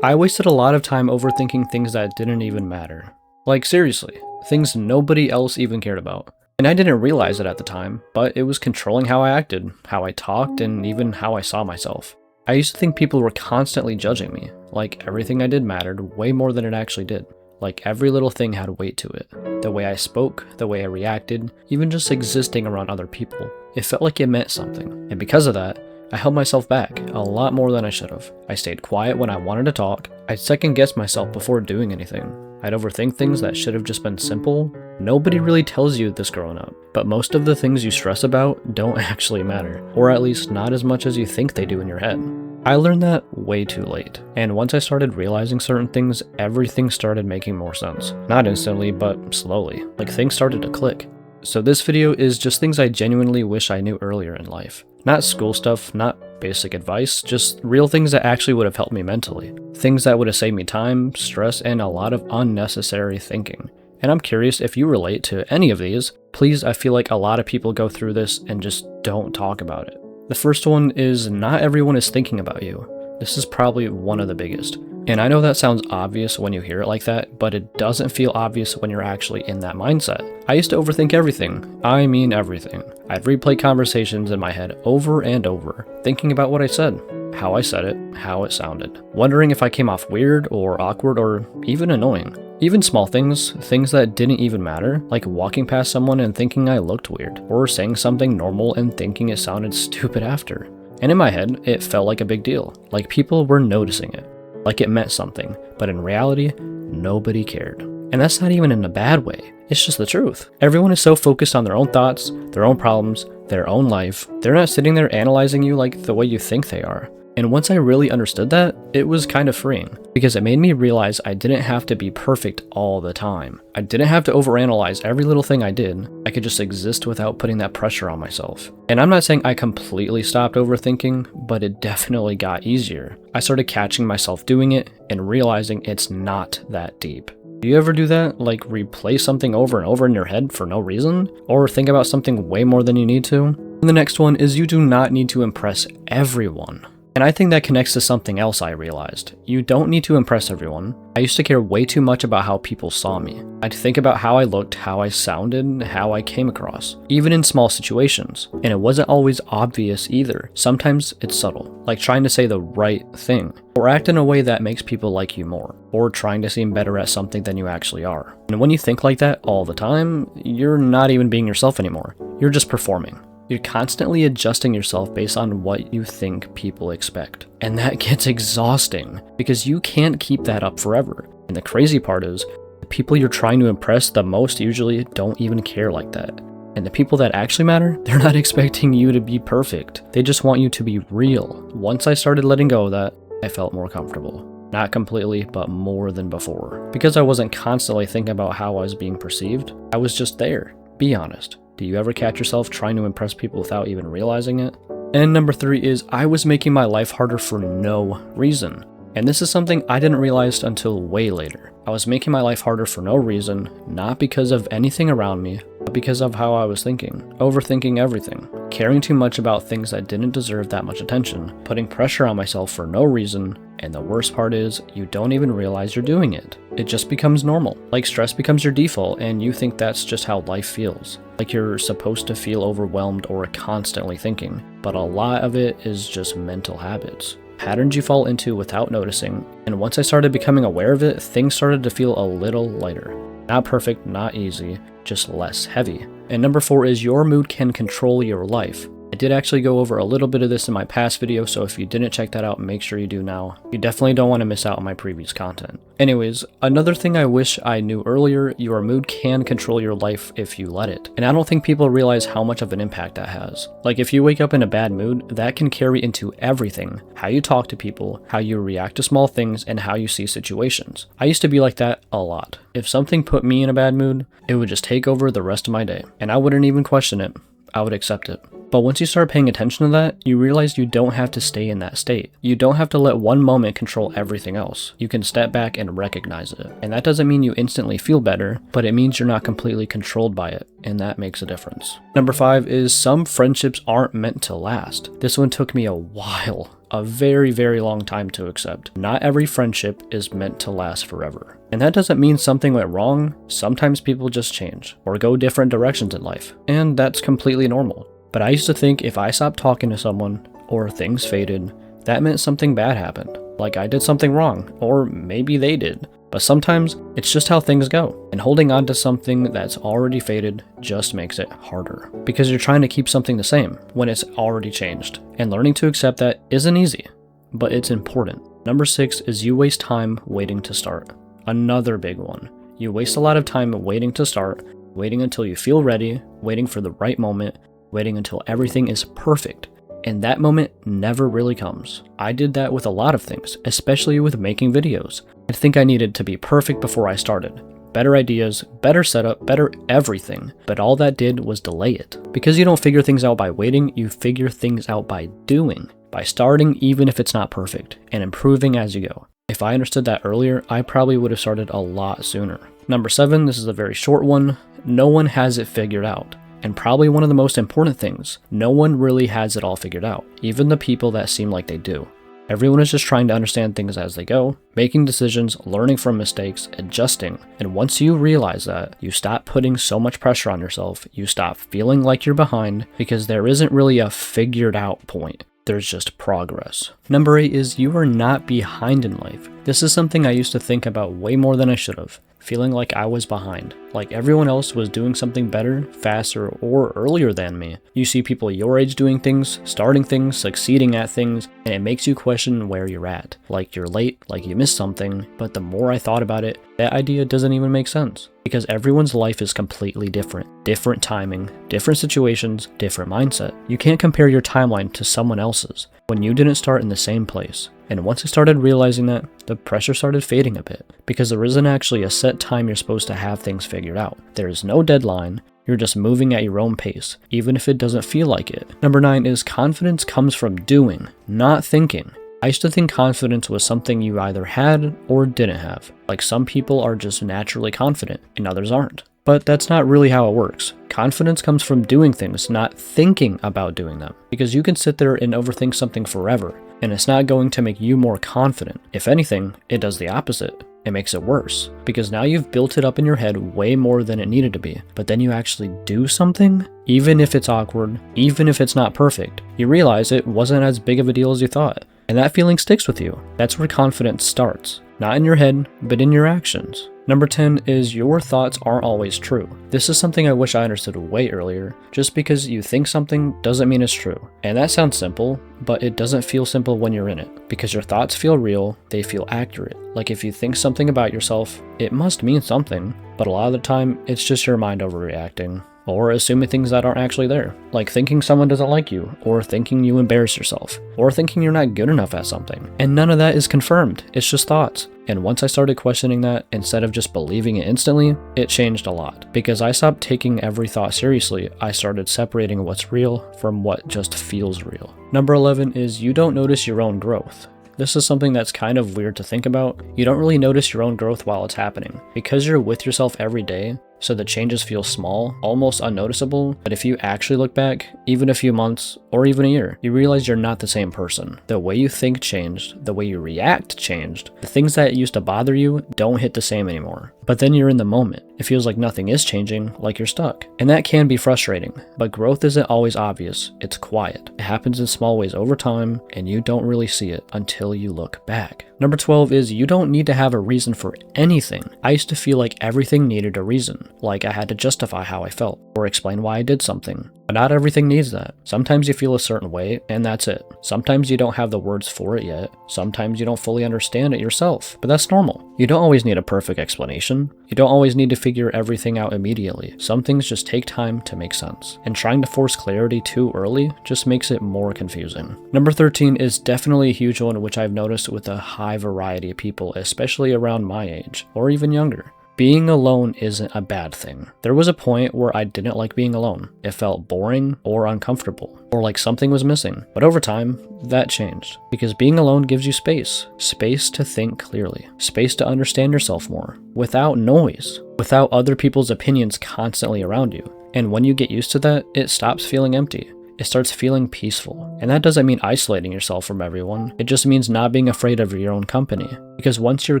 I wasted a lot of time overthinking things that didn't even matter. Like seriously, things nobody else even cared about. And I didn't realize it at the time, but it was controlling how I acted, how I talked, and even how I saw myself. I used to think people were constantly judging me, like everything I did mattered way more than it actually did. Like every little thing had weight to it. The way I spoke, the way I reacted, even just existing around other people. It felt like it meant something. And because of that, I held myself back a lot more than I should have. I stayed quiet when I wanted to talk. I'd second guess myself before doing anything. I'd overthink things that should have just been simple. Nobody really tells you this growing up, but most of the things you stress about don't actually matter, or at least not as much as you think they do in your head. I learned that way too late, and once I started realizing certain things, everything started making more sense. Not instantly, but slowly. Like things started to click. So this video is just things I genuinely wish I knew earlier in life. Not school stuff, not basic advice, just real things that actually would have helped me mentally. Things that would have saved me time, stress, and a lot of unnecessary thinking. And I'm curious if you relate to any of these. Please, I feel like a lot of people go through this and just don't talk about it. The first one is not everyone is thinking about you. This is probably one of the biggest. And I know that sounds obvious when you hear it like that, but it doesn't feel obvious when you're actually in that mindset. I used to overthink everything. I mean everything. I'd replay conversations in my head over and over, thinking about what I said, how I said it, how it sounded, wondering if I came off weird or awkward or even annoying. Even small things that didn't even matter, like walking past someone and thinking I looked weird, or saying something normal and thinking it sounded stupid after. And in my head, it felt like a big deal, like people were noticing it, like it meant something, but in reality, nobody cared. And that's not even in a bad way, it's just the truth. Everyone is so focused on their own thoughts, their own problems, their own life, they're not sitting there analyzing you like the way you think they are. And once I really understood that, it was kind of freeing, because it made me realize I didn't have to be perfect all the time. I didn't have to overanalyze every little thing I did. I could just exist without putting that pressure on myself. And I'm not saying I completely stopped overthinking, but it definitely got easier. I started catching myself doing it and realizing it's not that deep. Do you ever do that? Like replay something over and over in your head for no reason? Or think about something way more than you need to? And the next one is you do not need to impress everyone. And I think that connects to something else I realized. You don't need to impress everyone. I used to care way too much about how people saw me. I'd think about how I looked, how I sounded, how I came across, even in small situations. And it wasn't always obvious either. Sometimes it's subtle, like trying to say the right thing, or act in a way that makes people like you more, or trying to seem better at something than you actually are. And when you think like that all the time, you're not even being yourself anymore. You're just performing. You're constantly adjusting yourself based on what you think people expect. And that gets exhausting because you can't keep that up forever. And the crazy part is, the people you're trying to impress the most usually don't even care like that. And the people that actually matter, they're not expecting you to be perfect. They just want you to be real. Once I started letting go of that, I felt more comfortable. Not completely, but more than before. Because I wasn't constantly thinking about how I was being perceived, I was just there. Be honest. Do you ever catch yourself trying to impress people without even realizing it? And number 3 is I was making my life harder for no reason. And this is something I didn't realize until way later. I was making my life harder for no reason, not because of anything around me, but because of how I was thinking. Overthinking everything, caring too much about things that didn't deserve that much attention, putting pressure on myself for no reason, and the worst part is, you don't even realize you're doing it. It just becomes normal. Like stress becomes your default, and you think that's just how life feels. Like you're supposed to feel overwhelmed or constantly thinking, but a lot of it is just mental habits. Patterns you fall into without noticing, and once I started becoming aware of it, things started to feel a little lighter. Not perfect, not easy, just less heavy. And number 4 is your mood can control your life. I did actually go over a little bit of this in my past video, so if you didn't check that out, make sure you do now. You definitely don't want to miss out on my previous content. Anyways, another thing I wish I knew earlier, your mood can control your life if you let it. And I don't think people realize how much of an impact that has. Like if you wake up in a bad mood, that can carry into everything. How you talk to people, how you react to small things, and how you see situations. I used to be like that a lot. If something put me in a bad mood, it would just take over the rest of my day. And I wouldn't even question it. I would accept it. But once you start paying attention to that, you realize you don't have to stay in that state. You don't have to let one moment control everything else. You can step back and recognize it. And that doesn't mean you instantly feel better, but it means you're not completely controlled by it, and that makes a difference. Number 5 is some friendships aren't meant to last. This one took me a while. a very, very long time to accept. Not every friendship is meant to last forever. And that doesn't mean something went wrong. Sometimes people just change or go different directions in life, and that's completely normal. But I used to think if I stopped talking to someone or things faded, that meant something bad happened. Like I did something wrong, or maybe they did. But sometimes it's just how things go, and holding on to something that's already faded just makes it harder because you're trying to keep something the same when it's already changed. And learning to accept that isn't easy, but it's important. Number 6 is you waste time waiting to start. Another big one. You waste a lot of time waiting to start, waiting until you feel ready, waiting for the right moment, waiting until everything is perfect. And that moment never really comes. I did that with a lot of things, especially with making videos. I think I needed to be perfect before I started. Better ideas, better setup, better everything. But all that did was delay it. Because you don't figure things out by waiting, you figure things out by doing. By starting even if it's not perfect, and improving as you go. If I understood that earlier, I probably would have started a lot sooner. Number 7, this is a very short one. No one has it figured out. And probably one of the most important things, no one really has it all figured out, even the people that seem like they do. Everyone is just trying to understand things as they go, making decisions, learning from mistakes, adjusting. And once you realize that, you stop putting so much pressure on yourself, you stop feeling like you're behind, because there isn't really a figured out point. There's just progress. Number 8 is you are not behind in life. This is something I used to think about way more than I should have. Feeling like I was behind, like everyone else was doing something better, faster, or earlier than me. You see people your age doing things, starting things, succeeding at things, and it makes you question where you're at. Like you're late, like you missed something, but the more I thought about it, that idea doesn't even make sense. Because everyone's life is completely different. Different timing, different situations, different mindset. You can't compare your timeline to someone else's when you didn't start in the same place. And once I started realizing that, the pressure started fading a bit, because there isn't actually a set time you're supposed to have things figured out. There is no deadline, you're just moving at your own pace, even if it doesn't feel like it. Number 9 is confidence comes from doing, not thinking. I used to think confidence was something you either had or didn't have. Like some people are just naturally confident and others aren't. But that's not really how it works. Confidence comes from doing things, not thinking about doing them. Because you can sit there and overthink something forever, and it's not going to make you more confident. If anything, it does the opposite. It makes it worse. Because now you've built it up in your head way more than it needed to be. But then you actually do something, even if it's awkward, even if it's not perfect, you realize it wasn't as big of a deal as you thought. And that feeling sticks with you. That's where confidence starts. Not in your head, but in your actions. Number 10 is your thoughts aren't always true. This is something I wish I understood way earlier. Just because you think something doesn't mean it's true. And that sounds simple, but it doesn't feel simple when you're in it. Because your thoughts feel real, they feel accurate. Like if you think something about yourself, it must mean something. But a lot of the time, it's just your mind overreacting. Or assuming things that aren't actually there. Like thinking someone doesn't like you, or thinking you embarrass yourself, or thinking you're not good enough at something. And none of that is confirmed, it's just thoughts. And once I started questioning that, instead of just believing it instantly, it changed a lot. Because I stopped taking every thought seriously, I started separating what's real from what just feels real. Number 11 is you don't notice your own growth. This is something that's kind of weird to think about. You don't really notice your own growth while it's happening. Because you're with yourself every day, so the changes feel small, almost unnoticeable, but if you actually look back, even a few months, or even a year, you realize you're not the same person. The way you think changed, the way you react changed. The things that used to bother you don't hit the same anymore. But then you're in the moment. It feels like nothing is changing, like you're stuck. And that can be frustrating, but growth isn't always obvious, it's quiet. It happens in small ways over time, and you don't really see it until you look back. Number 12 is you don't need to have a reason for anything. I used to feel like everything needed a reason, like I had to justify how I felt, or explain why I did something. But not everything needs that. Sometimes you feel a certain way, and that's it. Sometimes you don't have the words for it yet. Sometimes you don't fully understand it yourself, but that's normal. You don't always need a perfect explanation. You don't always need to figure everything out immediately. Some things just take time to make sense, and trying to force clarity too early just makes it more confusing. Number 13 is definitely a huge one, which I've noticed with a high variety of people, especially around my age, or even younger. Being alone isn't a bad thing. There was a point where I didn't like being alone. It felt boring or uncomfortable, or like something was missing. But over time, that changed. Because being alone gives you space. Space to think clearly. Space to understand yourself more. Without noise. Without other people's opinions constantly around you. And when you get used to that, it stops feeling empty. it starts feeling peaceful. And that doesn't mean isolating yourself from everyone. It just means not being afraid of your own company. Because once you're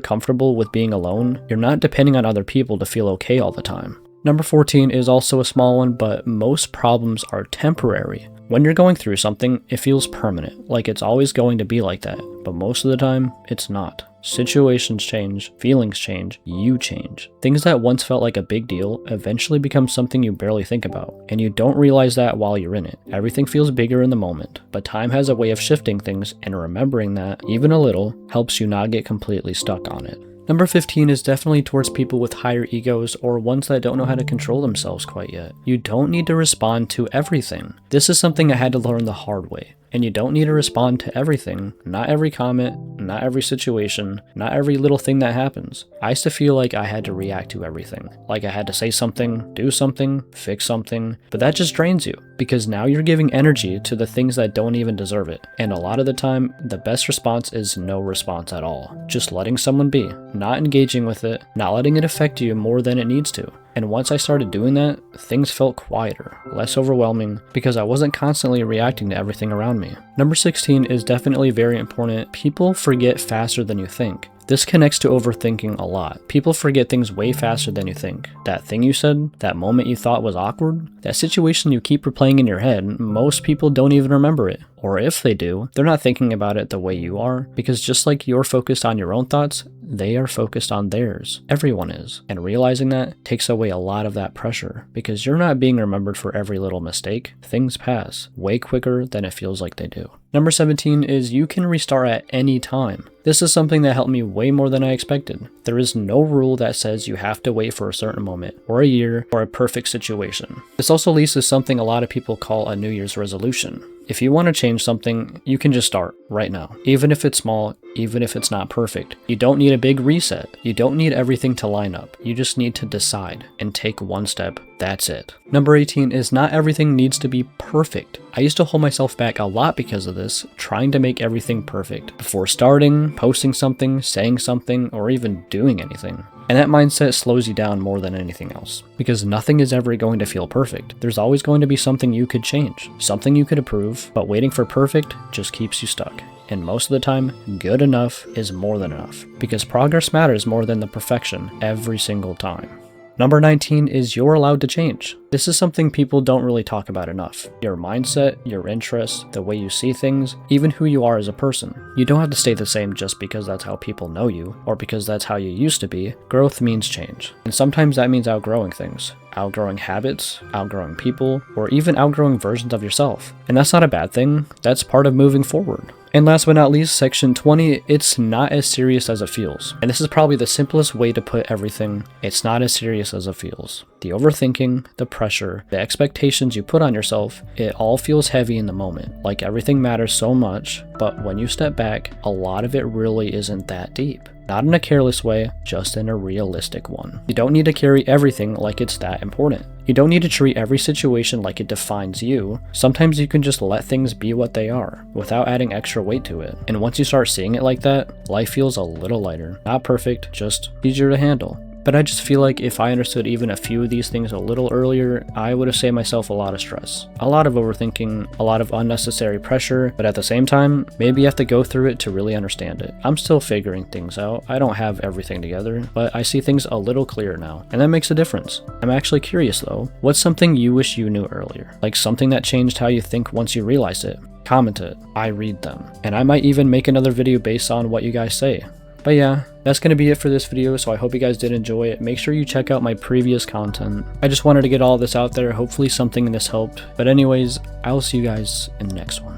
comfortable with being alone, you're not depending on other people to feel okay all the time. Number 14 is also a small one, but most problems are temporary. When you're going through something, it feels permanent, like it's always going to be like that, but most of the time, it's not. Situations change, feelings change, you change. Things that once felt like a big deal eventually become something you barely think about, and you don't realize that while you're in it. Everything feels bigger in the moment, but time has a way of shifting things, and remembering that, even a little, helps you not get completely stuck on it. Number 15 is definitely towards people with higher egos or ones that don't know how to control themselves quite yet. You don't need to respond to everything. This is something I had to learn the hard way. And you don't need to respond to everything, not every comment, not every situation, not every little thing that happens. I used to feel like I had to react to everything. Like I had to say something, do something, fix something, but that just drains you because now you're giving energy to the things that don't even deserve it. And a lot of the time, the best response is no response at all. Just letting someone be, not engaging with it, not letting it affect you more than it needs to. And once I started doing that, things felt quieter, less overwhelming, because I wasn't constantly reacting to everything around me. Number 16 is definitely very important. People forget faster than you think. This connects to overthinking a lot. People forget things way faster than you think. That thing you said, that moment you thought was awkward, that situation you keep replaying in your head, most people don't even remember it. Or if they do, they're not thinking about it the way you are, because just like you're focused on your own thoughts, they are focused on theirs. Everyone is. And realizing that takes away a lot of that pressure, because you're not being remembered for every little mistake. Things pass way quicker than it feels like they do. Number 17 is you can restart at any time. This is something that helped me way more than I expected. There is no rule that says you have to wait for a certain moment, or a year, or a perfect situation. This also leads to something a lot of people call a New Year's resolution. If you want to change something, you can just start right now. Even if it's small, even if it's not perfect. You don't need a big reset. You don't need everything to line up. You just need to decide and take one step. That's it. Number 18 is not everything needs to be perfect. I used to hold myself back a lot because of this, trying to make everything perfect before starting, posting something, saying something, or even doing anything. And that mindset slows you down more than anything else, because nothing is ever going to feel perfect. There's always going to be something you could change, something you could improve, but waiting for perfect just keeps you stuck. And most of the time, good enough is more than enough, because progress matters more than the perfection every single time. Number 19 is you're allowed to change. This is something people don't really talk about enough. Your mindset, your interests, the way you see things, even who you are as a person. You don't have to stay the same just because that's how people know you, or because that's how you used to be. Growth means change. And sometimes that means outgrowing things. Outgrowing habits, outgrowing people, or even outgrowing versions of yourself. And that's not a bad thing. That's part of moving forward. And last but not least, section 20, it's not as serious as it feels. And this is probably the simplest way to put everything. It's not as serious as it feels. The overthinking, the pressure, the expectations you put on yourself, it all feels heavy in the moment. Like everything matters so much, but when you step back, a lot of it really isn't that deep. Not in a careless way, just in a realistic one. You don't need to carry everything like it's that important. You don't need to treat every situation like it defines you. Sometimes you can just let things be what they are, without adding extra weight to it. And once you start seeing it like that, life feels a little lighter. Not perfect, just easier to handle. But I just feel like if I understood even a few of these things a little earlier, I would have saved myself a lot of stress. A lot of overthinking, a lot of unnecessary pressure, but at the same time, maybe you have to go through it to really understand it. I'm still figuring things out. I don't have everything together, but I see things a little clearer now, and that makes a difference. I'm actually curious though, what's something you wish you knew earlier? Like something that changed how you think once you realized it? Comment it. I read them. And I might even make another video based on what you guys say. But yeah, that's going to be it for this video, so I hope you guys did enjoy it. Make sure you check out my previous content. I just wanted to get all this out there. Hopefully something in this helped. But anyways, I'll see you guys in the next one.